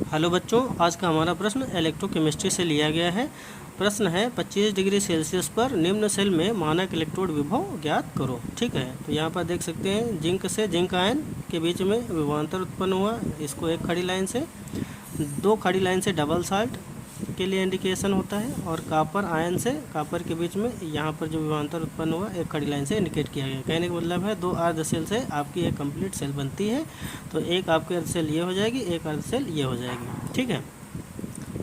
Hello बच्चों, आज का हमारा प्रश्न इलेक्ट्रोकेमिस्ट्री से लिया गया है। प्रश्न है 25 डिग्री सेल्सियस पर निम्न सेल में मानक इलेक्ट्रोड विभव ज्ञात करो। ठीक है, तो यहाँ पर देख सकते हैं जिंक से जिंक आयन के बीच में विभवांतर उत्पन्न हुआ। इसको एक खड़ी लाइन से, दो खड़ी लाइन से डबल साल्ट के लिए इंडिकेशन होता है, और कापर आयन से कापर के बीच में यहाँ पर जो विभवांतर उत्पन्न हुआ एक खड़ी लाइन से इंडिकेट किया गया। कहने का मतलब है दो अर्ध सेल से आपकी एक कंप्लीट सेल बनती है। तो एक आपकी अर्ध सेल ये हो जाएगी, एक अर्ध सेल ये हो जाएगी। ठीक है,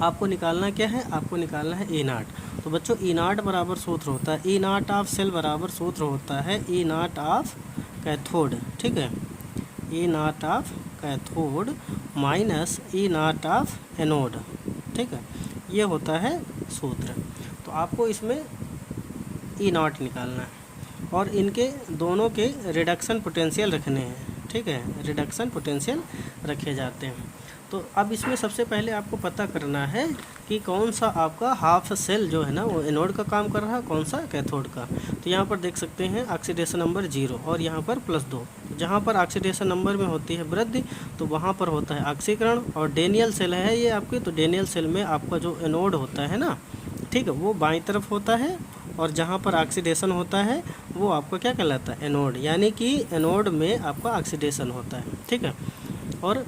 आपको निकालना क्या है? आपको निकालना है E0। तो बच्चों E0 बराबर सूत्र होता है, E0 ऑफ सेल बराबर सूत्र होता है E0 ऑफ कैथोड। ठीक है, E0 of cathode minus E0 of anode. ठीक है, ये होता है सूत्र। तो आपको इसमें E0 निकालना है और इनके दोनों के रिडक्शन पोटेंशियल रखने हैं। ठीक है, रिडक्शन पोटेंशियल रखे जाते हैं। तो अब इसमें सबसे पहले आपको पता करना है कि कौन सा आपका हाफ सेल जो है ना वो एनोड का काम कर रहा है, कौन सा कैथोड का। तो यहाँ पर देख सकते हैं ऑक्सीडेशन नंबर 0 और यहाँ पर +2। जहाँ पर ऑक्सीडेशन नंबर में होती है वृद्धि तो वहाँ पर होता है ऑक्सीकरण। और डेनियल सेल है ये आपकी, तो डेनियल सेल में आपका जो एनोड होता है ना, ठीक है, वो बाईं तरफ होता है, और जहाँ पर ऑक्सीडेशन होता है वो आपका क्या कहलाता है? एनोड। यानी कि एनोड में आपका ऑक्सीडेशन होता है। ठीक है, और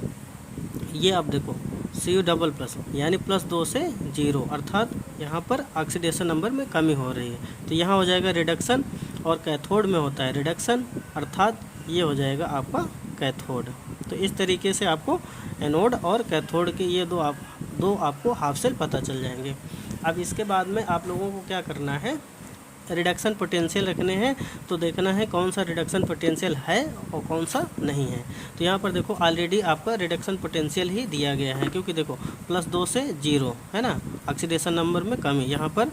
ये आप देखो Cu++ यानी +2 से 0, अर्थात यहाँ पर ऑक्सीडेशन नंबर में कमी हो रही है। तो यहाँ हो जाएगा रिडक्शन, और कैथोड में होता है रिडक्शन, अर्थात ये हो जाएगा आपका कैथोड। तो इस तरीके से आपको एनोड और कैथोड के ये दो आपको हाफ सेल पता चल जाएंगे। अब इसके बाद में आप लोगों को क्या करना है? रिडक्शन पोटेंशियल रखने हैं। तो देखना है कौन सा रिडक्शन पोटेंशियल है और कौन सा नहीं है। तो यहाँ पर देखो ऑलरेडी आपका रिडक्शन पोटेंशियल ही दिया गया है, क्योंकि देखो +2 से 0 है ना, ऑक्सीडेशन नंबर में कमी। यहाँ पर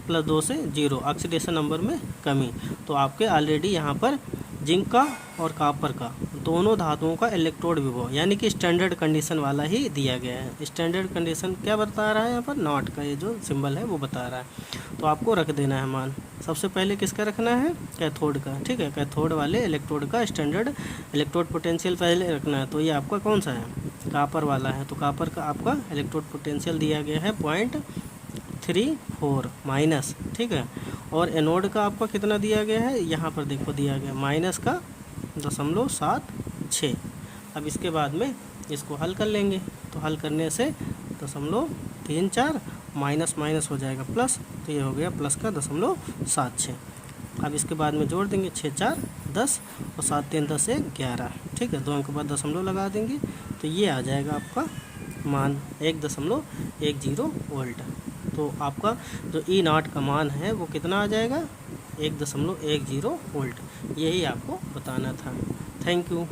+2 से 0 ऑक्सीडेशन नंबर में कमी। तो आपके ऑलरेडी यहाँ पर जिंक का और कापर का दोनों धातुओं का इलेक्ट्रोड विभव यानी कि स्टैंडर्ड कंडीशन वाला ही दिया गया है। स्टैंडर्ड कंडीशन क्या बता रहा है? यहाँ पर नॉट का ये जो सिंबल है वो बता रहा है। तो आपको रख देना है मान। सबसे पहले किसका रखना है? कैथोड का। ठीक है, कैथोड वाले इलेक्ट्रोड का स्टैंडर्ड इलेक्ट्रोड पोटेंशियल पहले रखना है। तो ये आपका कौन सा है? कापर वाला है। तो कापर का आपका इलेक्ट्रोड पोटेंशियल दिया गया है 0.34 माइनस। ठीक है, और एनोड का आपका कितना दिया गया है? यहाँ पर देखो दिया गया माइनस का 0.76। अब इसके बाद में इसको हल कर लेंगे। तो हल करने से 0.34 माइनस माइनस हो जाएगा प्लस, तो ये हो गया प्लस का 0.76। अब इसके बाद में जोड़ देंगे 6 4 10 और 7 3 10 1 11। ठीक है, 2 अंक के बाद दशमलव लगा देंगे तो ये आ जाएगा आपका मान 1.10 वोल्ट। तो आपका जो E0 का मान है वो कितना आ जाएगा? 1.10 वोल्ट। यही आपको बताना था। Thank you.